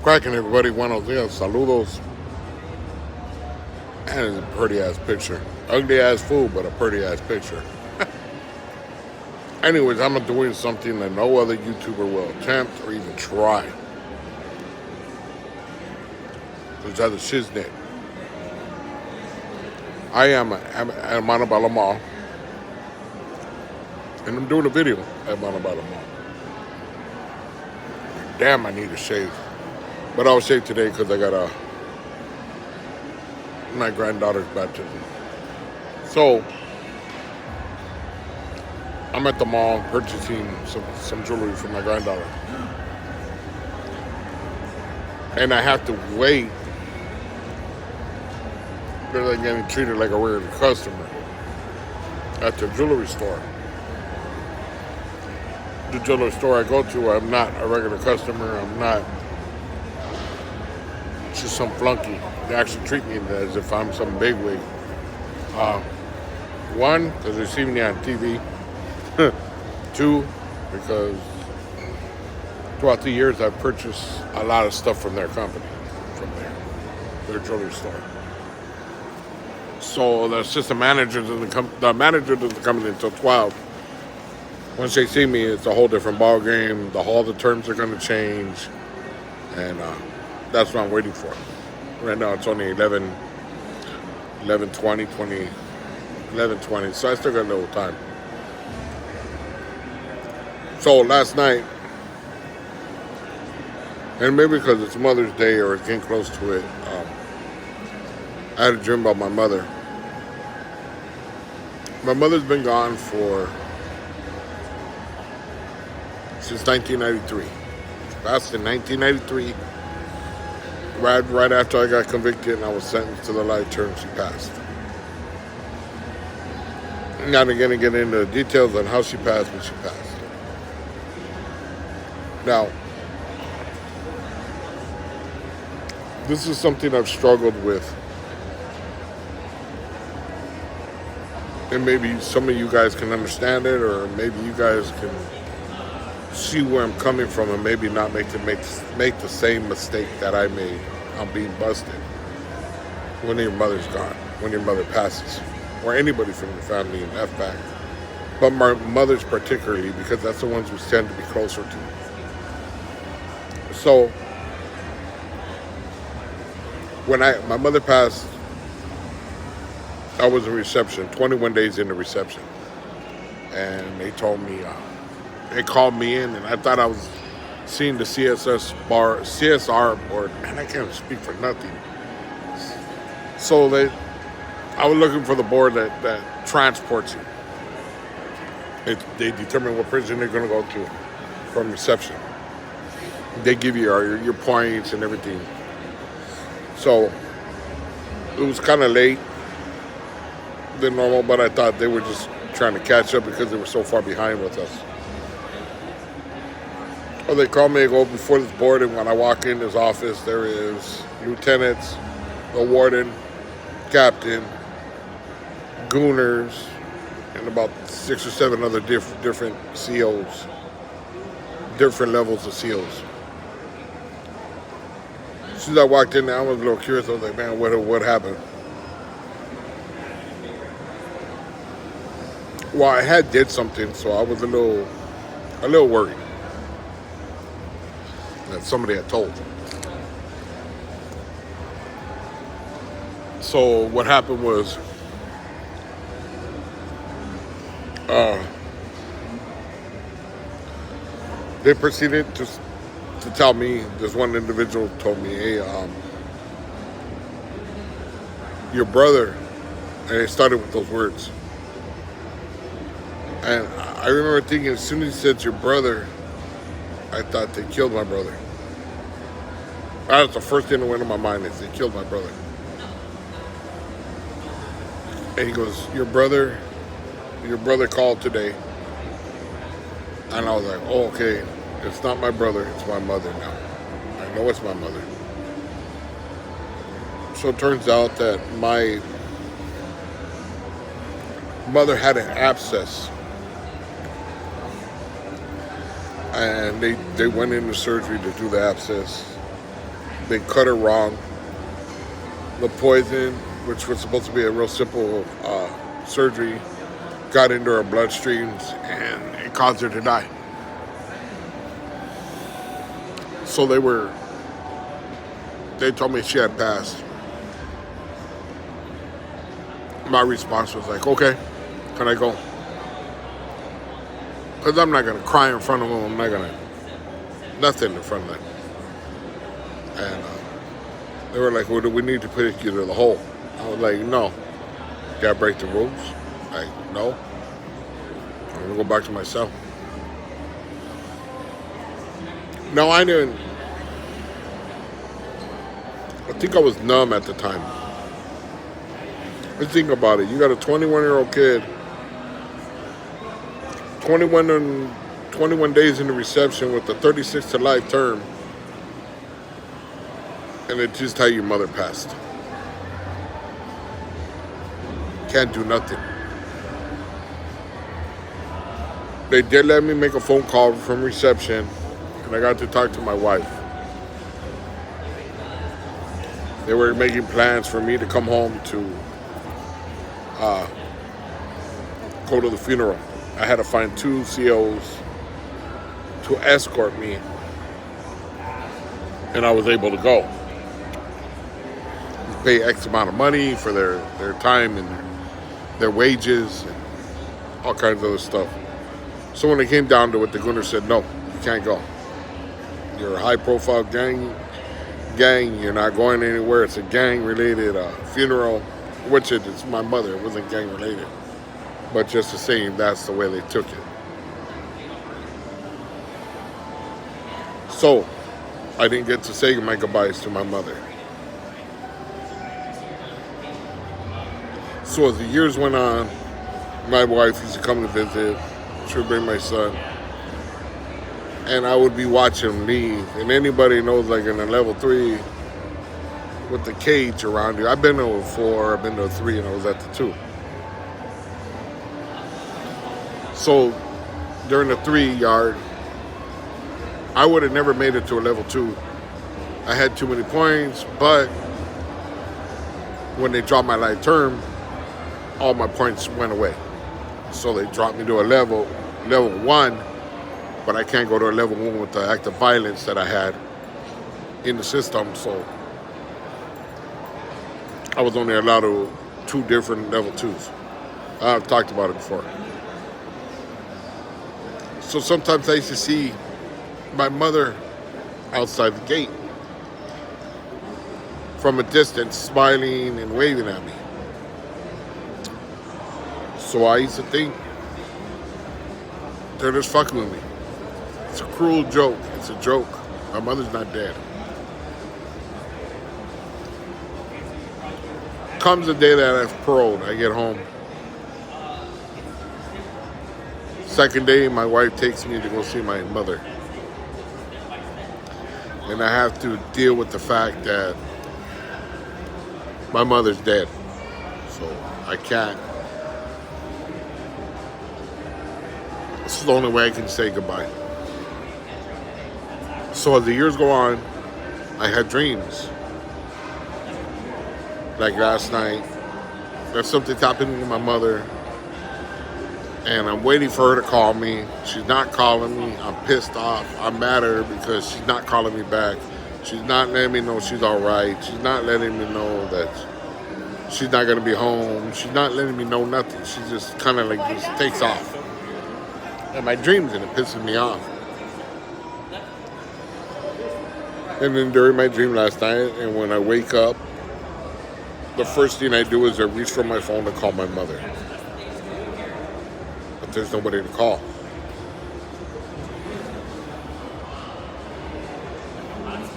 Cracking everybody, buenos dias, saludos. And it's a pretty ass picture. Ugly ass food, but a pretty ass picture. Anyways, I'm doing something that no other YouTuber will attempt or even try. It's at the shiznit. I am at Montebello Mall. And I'm doing a video at Montebello Mall. Damn, I need a shave. But I'll shave today because I got my granddaughter's baptism. So, I'm at the mall purchasing some jewelry for my granddaughter. And I have to wait. They're like getting treated like a regular customer at the jewelry store. The jewelry store I go to, I'm not a regular customer. I'm not just some flunky. They actually treat me as if I'm some bigwig. One, because they see me on TV. Two, because throughout the years I've purchased a lot of stuff from their company, from their jewelry store. So the assistant manager the manager doesn't come in until 12. Once they see me, it's a whole different ball game. All the terms are going to change, and that's what I'm waiting for. Right now it's only 11:20, so I still got a little time. So last night, and maybe because it's Mother's Day or it's getting close to it, I had a dream about my mother. My mother's been gone since 1993. She passed in 1993. Right after I got convicted and I was sentenced to the life term, she passed. I'm not going to get into the details on how she passed, but she passed. Now, this is something I've struggled with. And maybe some of you guys can understand it, or maybe you guys can see where I'm coming from and maybe not make the same mistake that I made on being busted when your mother's gone, when your mother passes, or anybody from your family in F-back. But my mother's particularly, because that's the ones we tend to be closer to. So, when my mother passed, I was in reception, 21 days into reception. And they told me, they called me in, and I thought I was seeing the CSR board. Man, I can't speak for nothing. So I was looking for the board that transports you. They determine what prison they're going to go to from reception. They give you your points and everything. So it was kind of late than normal, but I thought they were just trying to catch up because they were so far behind with us. Well, they called me to go before this board, and when I walk in his office, there is lieutenants, the warden, captain, gooners, and about 6 or 7 other different COs, different levels of COs. As soon as I walked in there, I was a little curious. I was like, man, what happened? Well, I had did something, so I was a little worried that somebody had told. So what happened was, they proceeded to tell me, this one individual told me, hey, your brother, and it started with those words. And I remember thinking, as soon as he said your brother, I thought they killed my brother. That was the first thing that went in my mind, is they killed my brother. And he goes, your brother called today. And I was like, oh, okay, it's not my brother, it's my mother now. I know it's my mother. So it turns out that my mother had an abscess. And they went into surgery to do the abscess. They cut her wrong. The poison, which was supposed to be a real simple surgery, got into her bloodstreams and it caused her to die. So they told me she had passed. My response was like, okay, can I go? Because I'm not going to cry in front of them. I'm not going to, nothing in front of them. And they were like, well, do we need to put you to the hole? I was like, no. Gotta break the rules? Like, no. I'm going to go back to my cell. No, I didn't. I think I was numb at the time. Let's think about it. You got a 21-year-old kid, 21 days in the reception with a 36 to life term, and it's just how your mother passed. Can't do nothing. They did let me make a phone call from reception, and I got to talk to my wife. They were making plans for me to come home to go to the funeral. I had to find 2 COs to escort me, and I was able to go. Pay X amount of money for their time and their wages and all kinds of other stuff. So when it came down to it, the gunner said, no, you can't go. You're a high-profile gang, you're not going anywhere. It's a gang-related funeral, which it's my mother. It wasn't gang-related. But just the same, that's the way they took it. So I didn't get to say my goodbyes to my mother. So as the years went on, my wife used to come to visit. She would bring my son. And I would be watching him leave. And anybody knows, like in a level 3 with the cage around you. I've been to a 4, I've been to a 3, and I was at the 2. So during the 3 yard, I would have never made it to a level 2. I had too many points, but when they dropped my light term, all my points went away. So they dropped me to a level 1, but I can't go to a level 1 with the act of violence that I had in the system. So I was only allowed to 2 different level 2s. I've talked about it before. So sometimes I used to see my mother outside the gate from a distance, smiling and waving at me. So I used to think, they're just fucking with me. It's a cruel joke. It's a joke. My mother's not dead. Comes the day that I've paroled, I get home. Second day, my wife takes me to go see my mother. And I have to deal with the fact that my mother's dead. So I can't. This is the only way I can say goodbye. So as the years go on, I had dreams. Like last night, there's something happening with my mother, and I'm waiting for her to call me. She's not calling me. I'm pissed off. I'm mad at her because she's not calling me back. She's not letting me know she's all right. She's not letting me know that she's not going to be home. She's not letting me know nothing. She just kind of like just takes off. And my dreams, and it pisses me off. And then during my dream last night, and when I wake up, the first thing I do is I reach for my phone to call my mother. But there's nobody to call.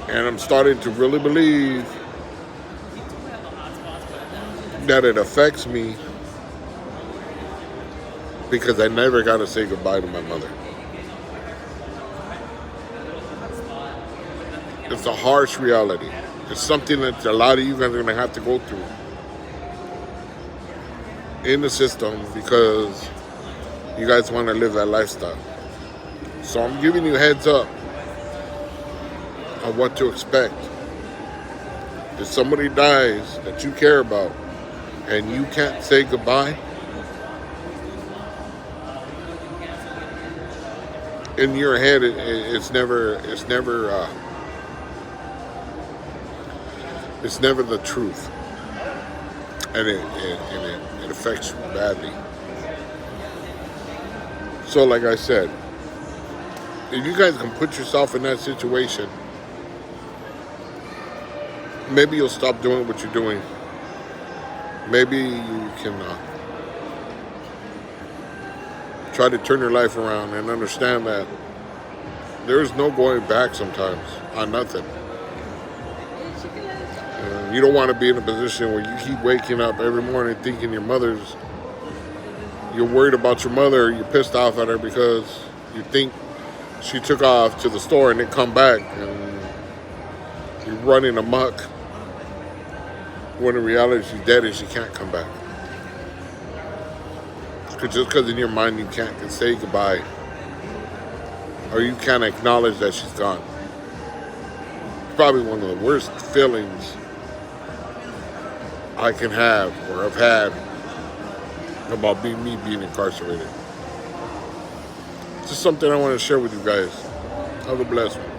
And I'm starting to really believe that it affects me because I never got to say goodbye to my mother. It's a harsh reality. It's something that a lot of you guys are going to have to go through in the system because you guys want to live that lifestyle. So I'm giving you a heads up on what to expect. If somebody dies that you care about and you can't say goodbye, in your head, it's never the truth, and it affects you badly. So, like I said, if you guys can put yourself in that situation, maybe you'll stop doing what you're doing. Maybe you can try to turn your life around and understand that there's no going back sometimes on nothing. You don't want to be in a position where you keep waking up every morning thinking you're worried about your mother, you're pissed off at her because you think she took off to the store and then come back and you're running amok when in reality she's dead and she can't come back. Just because in your mind you can't say goodbye or you can't acknowledge that she's gone. It's probably one of the worst feelings I can have or have had about me being incarcerated. It's just something I want to share with you guys. Have a blessed one.